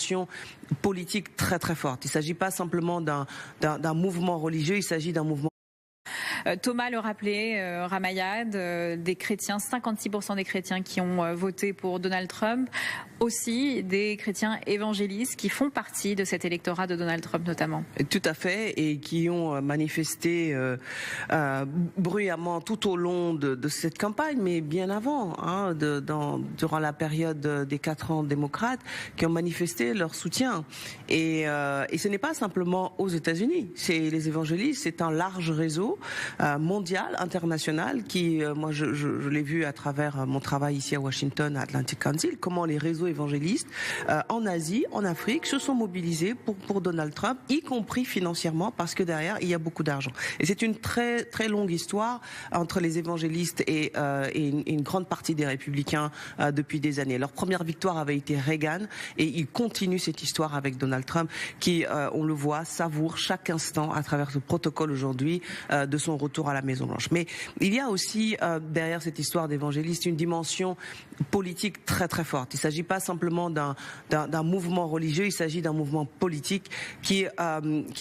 dimension politique très très forte. Il ne s'agit pas simplement d'un mouvement religieux, il s'agit d'un mouvement. Thomas le rappelait, Ramayad, des chrétiens, 56% des chrétiens qui ont voté pour Donald Trump, aussi des chrétiens évangélistes qui font partie de cet électorat de Donald Trump notamment. Tout à fait, et qui ont manifesté bruyamment tout au long de cette campagne, mais bien avant, durant la période des 4 ans démocrates, qui ont manifesté leur soutien. Et ce n'est pas simplement aux États-Unis, c'est les évangélistes, c'est un large réseau mondial, international, qui, moi je l'ai vu à travers mon travail ici à Washington, à Atlantic Council, comment les réseaux évangélistes en Asie, en Afrique, se sont mobilisés pour Donald Trump, y compris financièrement, parce que derrière, il y a beaucoup d'argent. Et c'est une très très longue histoire entre les évangélistes et une grande partie des républicains depuis des années. Leur première victoire avait été Reagan, et ils continuent cette histoire avec Donald Trump, qui, on le voit, savoure chaque instant à travers ce protocole aujourd'hui de son retour à la Maison-Blanche. Mais il y a aussi derrière cette histoire d'évangéliste une dimension politique très très forte. Il ne s'agit pas simplement d'un mouvement religieux, il s'agit d'un mouvement politique qui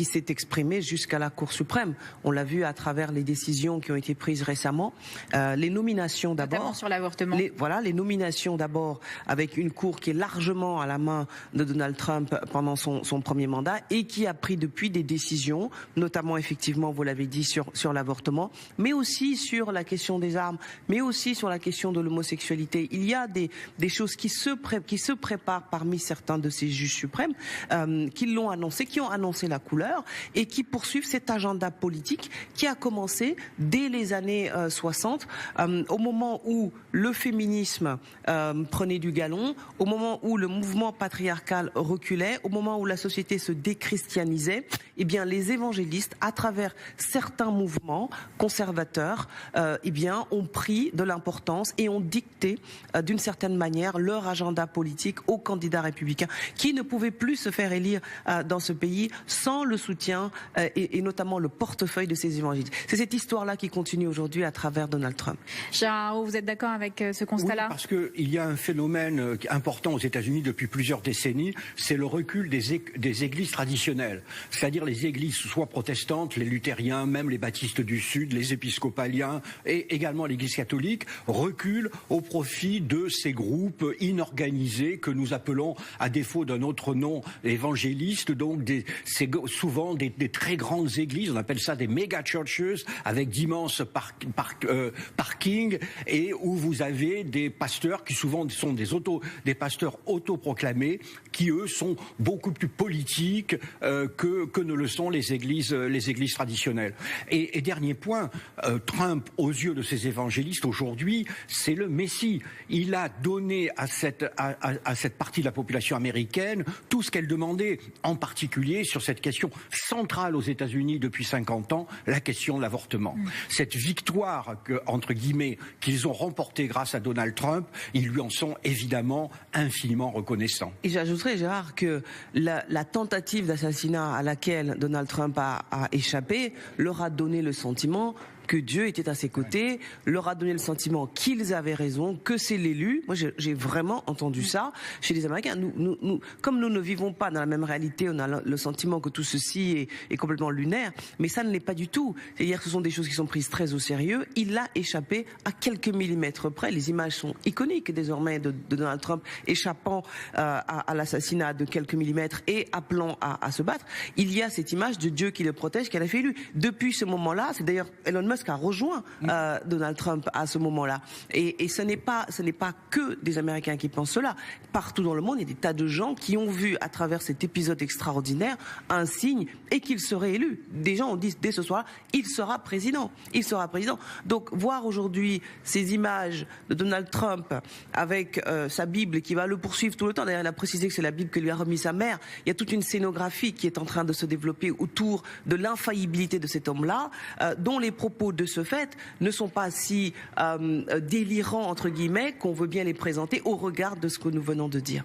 s'est exprimé jusqu'à la Cour suprême. On l'a vu à travers les décisions qui ont été prises récemment, les nominations d'abord. Notamment sur l'avortement. Les nominations d'abord avec une Cour qui est largement à la main de Donald Trump pendant son premier mandat et qui a pris depuis des décisions, notamment effectivement, vous l'avez dit, sur l'avortement, mais aussi sur la question des armes, mais aussi sur la question de l'homosexualité. Il y a des choses qui se préparent parmi certains de ces juges suprêmes qui l'ont annoncé, qui ont annoncé la couleur et qui poursuivent cet agenda politique qui a commencé dès les années 60, au moment où le féminisme prenait du galon, au moment où le mouvement patriarcal reculait, au moment où la société se déchristianisait. Eh bien, les évangélistes, à travers certains mouvements conservateurs, ont pris de l'importance et ont dicté d'une certaine manière leur agenda politique aux candidats républicains qui ne pouvaient plus se faire élire dans ce pays sans le soutien et notamment le portefeuille de ces évangélistes. C'est cette histoire-là qui continue aujourd'hui à travers Donald Trump. Gérard, vous êtes d'accord avec ce constat-là? Oui, parce qu'il y a un phénomène important aux États-Unis depuis plusieurs décennies, c'est le recul des églises traditionnelles, c'est-à-dire les églises soit protestantes, les luthériens, même les baptistes du Sud, les épiscopaliens et également l'Église catholique reculent au profit de ces groupes inorganisés que nous appelons, à défaut d'un autre nom, évangélistes, donc c'est souvent des très grandes églises, on appelle ça des méga churches avec d'immenses parkings et où vous avez des pasteurs qui souvent sont des pasteurs autoproclamés qui eux sont beaucoup plus politiques que ne le sont les églises traditionnelles. Et dernier point, Trump, aux yeux de ces évangélistes aujourd'hui, c'est le Messie. Il a donné à cette partie de la population américaine tout ce qu'elle demandait, en particulier sur cette question centrale aux États-Unis depuis 50 ans, la question de l'avortement. Cette victoire, entre guillemets, qu'ils ont remportée grâce à Donald Trump, ils lui en sont évidemment infiniment reconnaissants. Et j'ajouterais, Gérard, que la tentative d'assassinat à laquelle Donald Trump a échappé leur a donné le sentiment que Dieu était à ses côtés, leur a donné le sentiment qu'ils avaient raison, que c'est l'élu. Moi, j'ai vraiment entendu ça chez les Américains. Comme nous ne vivons pas dans la même réalité, on a le sentiment que tout ceci est complètement lunaire, mais ça ne l'est pas du tout. C'est-à-dire que ce sont des choses qui sont prises très au sérieux. Il a échappé à quelques millimètres près. Les images sont iconiques désormais de Donald Trump échappant à l'assassinat de quelques millimètres et appelant à se battre. Il y a cette image de Dieu qui le protège, qu'elle a fait élu. Depuis ce moment-là, c'est d'ailleurs Elon Musk a rejoint Donald Trump à ce moment-là. Et ce n'est pas que des Américains qui pensent cela. Partout dans le monde, il y a des tas de gens qui ont vu à travers cet épisode extraordinaire un signe et qu'il serait élu. Des gens ont dit dès ce soir, il sera président. Il sera président. Donc voir aujourd'hui ces images de Donald Trump avec sa Bible qui va le poursuivre tout le temps. D'ailleurs, il a précisé que c'est la Bible que lui a remis sa mère. Il y a toute une scénographie qui est en train de se développer autour de l'infaillibilité de cet homme-là, dont les propos de ce fait ne sont pas si délirants entre guillemets qu'on veut bien les présenter au regard de ce que nous venons de dire.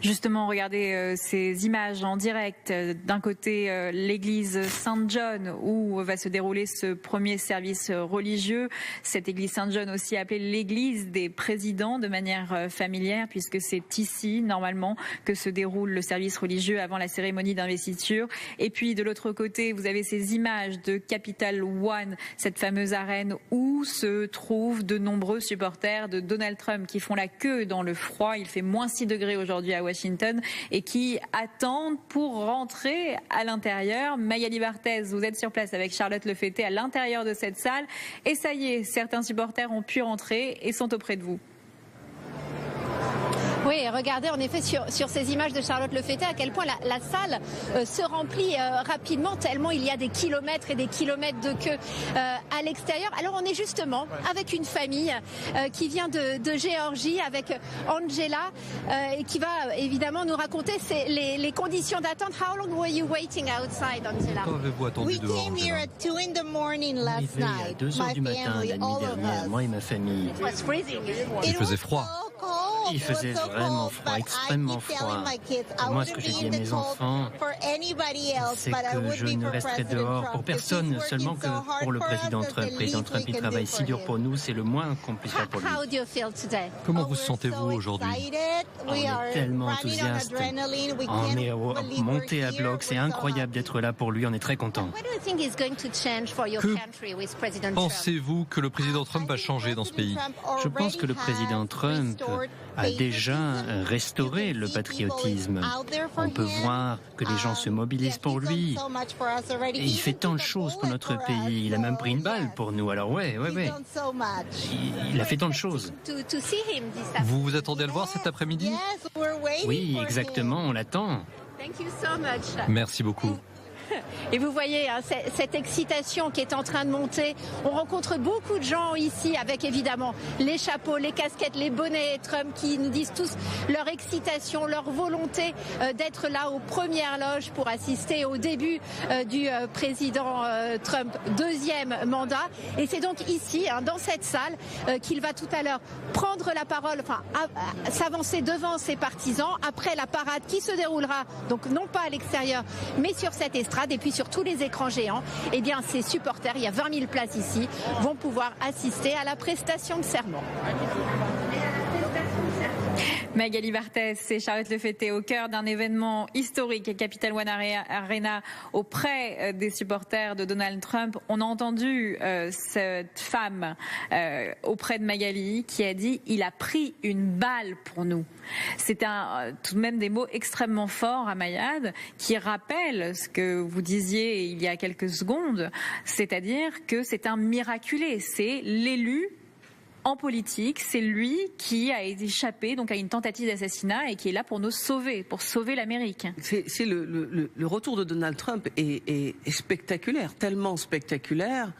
Justement, regardez ces images en direct. D'un côté, l'église Saint-John où va se dérouler ce premier service religieux. Cette église Saint-John aussi appelée l'église des présidents de manière familière puisque c'est ici, normalement, que se déroule le service religieux avant la cérémonie d'investiture. Et puis, de l'autre côté, vous avez ces images de Capital One, cette fameuse arène où se trouvent de nombreux supporters de Donald Trump qui font la queue dans le froid. Il fait moins 6 degrés aujourd'hui à Washington et qui attendent pour rentrer à l'intérieur. Magali Barthez, vous êtes sur place avec Charlotte Lefetté à l'intérieur de cette salle et ça y est, certains supporters ont pu rentrer et sont auprès de vous. Oui, regardez en effet sur ces images de Charlotte Lefetté à quel point la salle se remplit rapidement tellement il y a des kilomètres et des kilomètres de queue à l'extérieur. Alors on est justement avec une famille qui vient de Géorgie avec Angela et qui va évidemment nous raconter les conditions d'attente. How long were you waiting outside, Angela? Quand avez-vous attendu dehors, We came here at 2 in the morning last Arrivé à night. 2h du matin la nuit dernière, moi et ma famille. It was freezing. Il faisait froid. Il faisait vraiment froid, extrêmement froid. Et moi, ce que j'ai dit à mes enfants, c'est que je ne resterai dehors pour personne, seulement que pour le président Trump. Le président Trump, il travaille si dur pour nous, c'est le moins qu'on puisse faire pour lui. How do you feel today? Comment vous sentez-vous aujourd'hui? On est tellement enthousiastes. On est monté à bloc, c'est incroyable d'être là pour lui, on est très contents. What do you think is going to change for your Que country with President Trump? Pensez-vous que le président Trump va changer dans ce pays? Je pense que le président Trump a déjà restauré le patriotisme. On peut voir que les gens se mobilisent pour lui. Et il fait tant de choses pour notre pays. Il a même pris une balle pour nous. Alors ouais. Il a fait tant de choses. To see him this afternoon. Vous vous attendez à le voir cet après-midi? Oui, exactement, on l'attend. Thank you so much. Merci beaucoup. Et vous voyez hein, cette excitation qui est en train de monter. On rencontre beaucoup de gens ici avec évidemment les chapeaux, les casquettes, les bonnets Trump qui nous disent tous leur excitation, leur volonté d'être là aux premières loges pour assister au début du président Trump, deuxième mandat. Et c'est donc ici, hein, dans cette salle, qu'il va tout à l'heure prendre la parole, enfin s'avancer devant ses partisans après la parade qui se déroulera, donc non pas à l'extérieur, mais sur cette estrade. Et puis sur tous les écrans géants, eh bien ces supporters, il y a 20 000 places ici, vont pouvoir assister à la prestation de serment. Magali Barthez et Charlotte Lefetté au cœur d'un événement historique, Capital One Arena, auprès des supporters de Donald Trump. On a entendu cette femme auprès de Magali qui a dit « il a pris une balle pour nous ». C'est tout de même des mots extrêmement forts, Ramayad, qui rappellent ce que vous disiez il y a quelques secondes, c'est-à-dire que c'est un miraculé, c'est l'élu en politique, c'est lui qui a échappé donc à une tentative d'assassinat et qui est là pour nous sauver, pour sauver l'Amérique. C'est le retour de Donald Trump est spectaculaire, tellement spectaculaire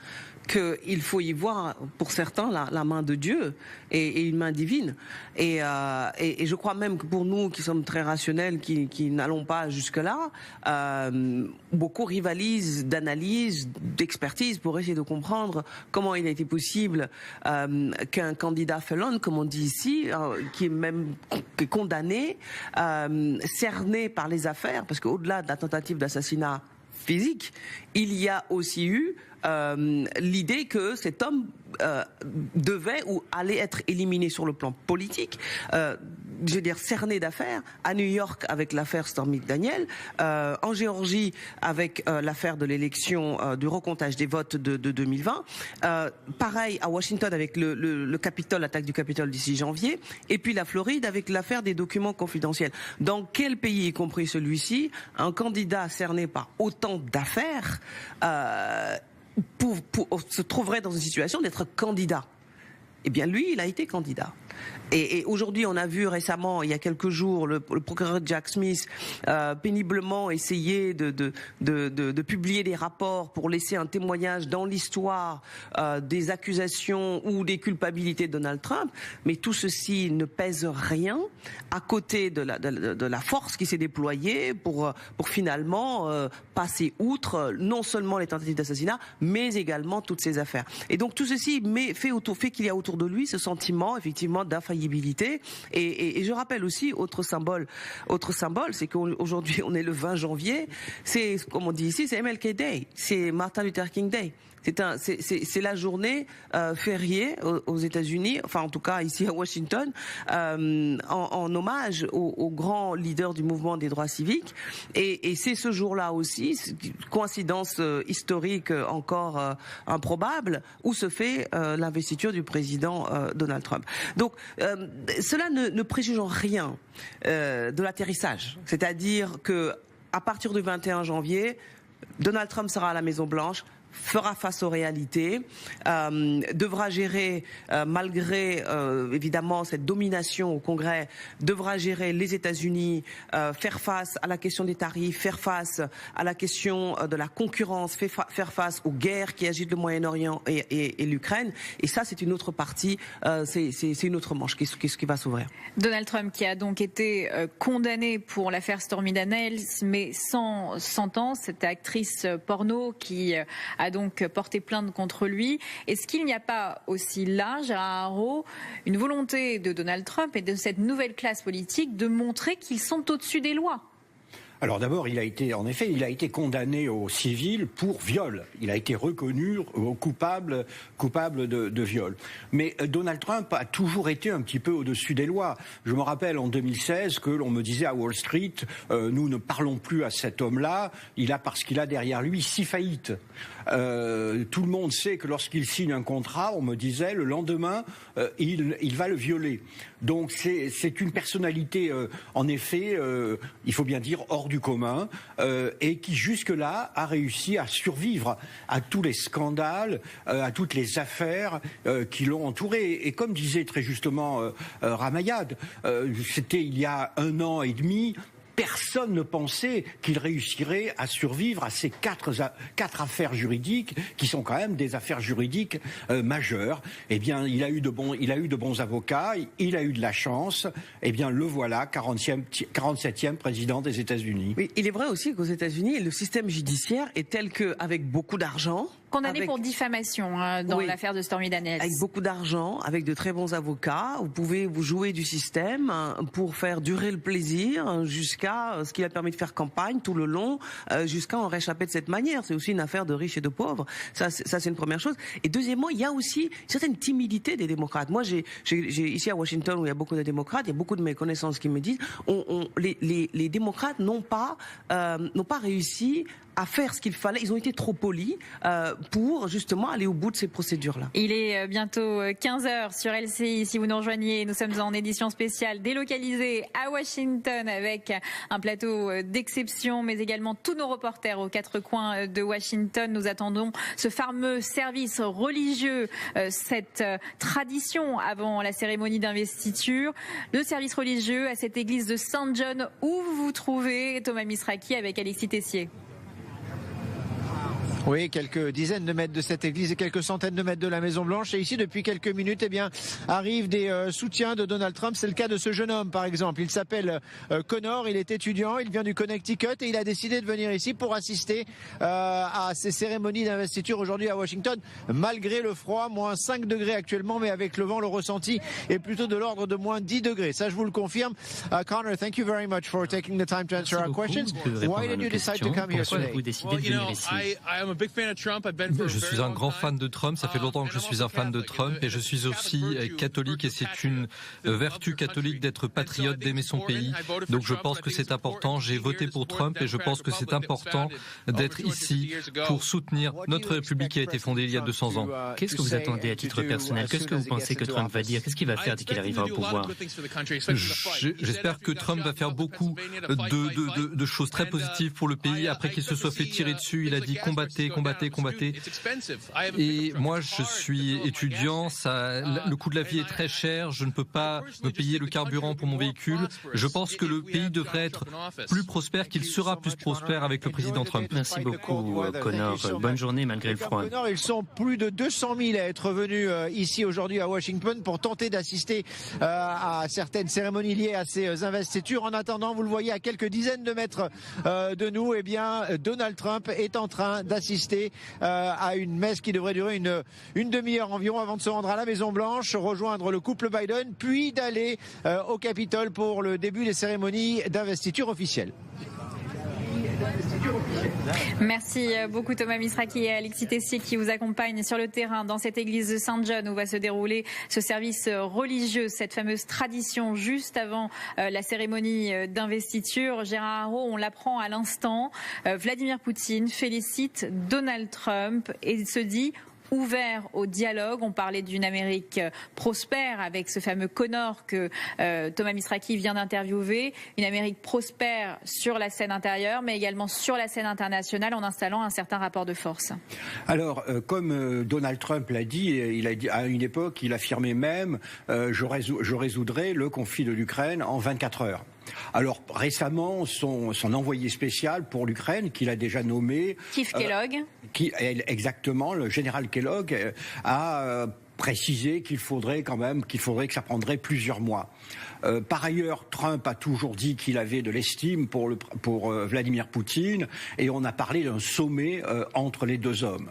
qu'il faut y voir, pour certains, la main de Dieu et une main divine. Et je crois même que pour nous, qui sommes très rationnels, qui n'allons pas jusque-là, beaucoup rivalisent d'analyse, d'expertise pour essayer de comprendre comment il a été possible qu'un candidat felon, comme on dit ici, qui est condamné, cerné par les affaires, parce qu'au-delà de la tentative d'assassinat physique, il y a aussi eu l'idée que cet homme devait ou allait être éliminé sur le plan politique, je veux dire cerné d'affaires, à New York avec l'affaire Stormy Daniels, en Géorgie avec l'affaire de l'élection du recomptage des votes de 2020, pareil à Washington avec le Capitole, l'attaque du Capitole d'ici janvier, et puis la Floride avec l'affaire des documents confidentiels. Dans quel pays, y compris celui-ci, un candidat cerné par autant d'affaires se trouverait dans une situation d'être candidat? Eh bien, lui, il a été candidat. Et aujourd'hui, on a vu récemment, il y a quelques jours, le procureur Jack Smith péniblement essayer de publier des rapports pour laisser un témoignage dans l'histoire des accusations ou des culpabilités de Donald Trump. Mais tout ceci ne pèse rien à côté de la force qui s'est déployée pour finalement passer outre non seulement les tentatives d'assassinat, mais également toutes ces affaires. Et donc tout ceci fait qu'il y a autour autour de lui ce sentiment effectivement d'infaillibilité. Et je rappelle aussi autre symbole, c'est qu'aujourd'hui on est le 20 janvier. C'est comme on dit ici, c'est MLK Day, c'est Martin Luther King Day. C'est la journée fériée aux États-Unis, enfin en tout cas ici à Washington, en hommage aux grands leaders du mouvement des droits civiques. Et c'est ce jour-là aussi, coïncidence historique encore improbable, où se fait l'investiture du président Donald Trump. Donc cela ne préjuge en rien de l'atterrissage. C'est-à-dire que à partir du 21 janvier, Donald Trump sera à la Maison-Blanche, fera face aux réalités, devra gérer, malgré évidemment cette domination au Congrès, devra gérer les États-Unis, faire face à la question des tarifs, faire face à la question de la concurrence, faire face aux guerres qui agitent le Moyen-Orient et l'Ukraine. Et ça, c'est une autre partie, c'est une autre manche qui va s'ouvrir. Donald Trump qui a donc été condamné pour l'affaire Stormy Daniels, mais sans sentence, cette actrice porno qui a donc porté plainte contre lui. Est-ce qu'il n'y a pas aussi là, Gérard Haro, une volonté de Donald Trump et de cette nouvelle classe politique de montrer qu'ils sont au-dessus des lois ? Alors d'abord, il a été condamné au civil pour viol. Il a été reconnu coupable de viol. Mais Donald Trump a toujours été un petit peu au-dessus des lois. Je me rappelle en 2016 que l'on me disait à Wall Street, nous ne parlons plus à cet homme-là, parce qu'il a derrière lui 6 faillites. Tout le monde sait que lorsqu'il signe un contrat, on me disait le lendemain, il va le violer. Donc c'est une personnalité, en effet, il faut bien dire, hors du commun, et qui jusque-là a réussi à survivre à tous les scandales, à toutes les affaires qui l'ont entouré. Et comme disait très justement Ramayad, c'était il y a 1 an et demi. Personne ne pensait qu'il réussirait à survivre à ces quatre affaires juridiques qui sont quand même des affaires juridiques majeures. Eh bien, il a eu de bons avocats, il a eu de la chance. Eh bien, le voilà, 47e président des États-Unis. Oui, il est vrai aussi qu'aux États-Unis, le système judiciaire est tel qu'avec beaucoup d'argent, condamné pour diffamation dans l'affaire de Stormy Daniels. Avec beaucoup d'argent, avec de très bons avocats, vous pouvez vous jouer du système pour faire durer le plaisir jusqu'à ce qui a permis de faire campagne tout le long, jusqu'à en réchapper de cette manière. C'est aussi une affaire de riches et de pauvres. Ça c'est une première chose. Et deuxièmement, il y a aussi une certaine timidité des démocrates. Moi, j'ai ici à Washington où il y a beaucoup de démocrates, il y a beaucoup de mes connaissances qui me disent les démocrates n'ont pas réussi à faire ce qu'il fallait. Ils ont été trop polis pour justement aller au bout de ces procédures-là. Il est bientôt 15h sur LCI. Si vous nous rejoignez, nous sommes en édition spéciale délocalisée à Washington avec un plateau d'exception, mais également tous nos reporters aux 4 coins de Washington. Nous attendons ce fameux service religieux, cette tradition avant la cérémonie d'investiture. Le service religieux à cette église de Saint John où vous vous trouvez, Thomas Misraki avec Alexis Tessier. Oui, quelques dizaines de mètres de cette église et quelques centaines de mètres de la Maison-Blanche. Et ici, depuis quelques minutes, arrivent des soutiens de Donald Trump. C'est le cas de ce jeune homme, par exemple. Il s'appelle Connor, il est étudiant, il vient du Connecticut et il a décidé de venir ici pour assister à ces cérémonies d'investiture aujourd'hui à Washington. Malgré le froid, moins 5 degrés actuellement, mais avec le vent, le ressenti est plutôt de l'ordre de moins 10 degrés. Ça, je vous le confirme. Connor, thank you very much for taking the time to answer our questions. Why did you decide to come here today? Vous décidez de venir ici? Je suis un grand fan de Trump, ça fait longtemps que je suis un fan de Trump et je suis aussi catholique et c'est une vertu catholique d'être patriote, d'aimer son pays. Donc je pense que c'est important, j'ai voté pour Trump et je pense que c'est important d'être ici pour soutenir notre République qui a été fondée il y a 200 ans. Qu'est-ce que vous attendez à titre personnel? Qu'est-ce que vous pensez que Trump va dire? Qu'est-ce qu'il va faire dès qu'il arrivera au pouvoir? J'espère que Trump va faire beaucoup de choses très positives pour le pays. Après qu'il se soit fait tirer dessus, il a dit combattez. Et moi, je suis étudiant, le coût de la vie est très cher, je ne peux pas me payer le carburant pour mon véhicule. Je pense que le pays devrait être plus prospère, qu'il sera plus prospère avec le président Trump. Merci beaucoup, Connor. Bonne journée malgré le froid. Connor, ils sont plus de 200 000 à être venus ici aujourd'hui à Washington pour tenter d'assister à certaines cérémonies liées à ces investitures. En attendant, vous le voyez à quelques dizaines de mètres de nous, Donald Trump est en train d'assister assister à une messe qui devrait durer une demi-heure environ avant de se rendre à la Maison-Blanche, rejoindre le couple Biden, puis d'aller au Capitole pour le début des cérémonies d'investiture officielle. Merci beaucoup Thomas Misraki et Alexis Tessier qui vous accompagnent sur le terrain dans cette église de Saint-John où va se dérouler ce service religieux, cette fameuse tradition juste avant la cérémonie d'investiture. Gérard Haro, on l'apprend à l'instant, Vladimir Poutine félicite Donald Trump et se dit ouvert au dialogue. On parlait d'une Amérique prospère avec ce fameux Connor que Thomas Misraki vient d'interviewer. Une Amérique prospère sur la scène intérieure, mais également sur la scène internationale en installant un certain rapport de force. Alors, comme Donald Trump l'a dit, il a dit à une époque, il affirmait même je résoudrai le conflit de l'Ukraine en 24 heures. Alors récemment, son envoyé spécial pour l'Ukraine, qu'il a déjà nommé, Keith Kellogg, exactement, le général Kellogg, a précisé qu'il faudrait que ça prendrait plusieurs mois. Par ailleurs, Trump a toujours dit qu'il avait de l'estime pour Vladimir Poutine, et on a parlé d'un sommet entre les deux hommes.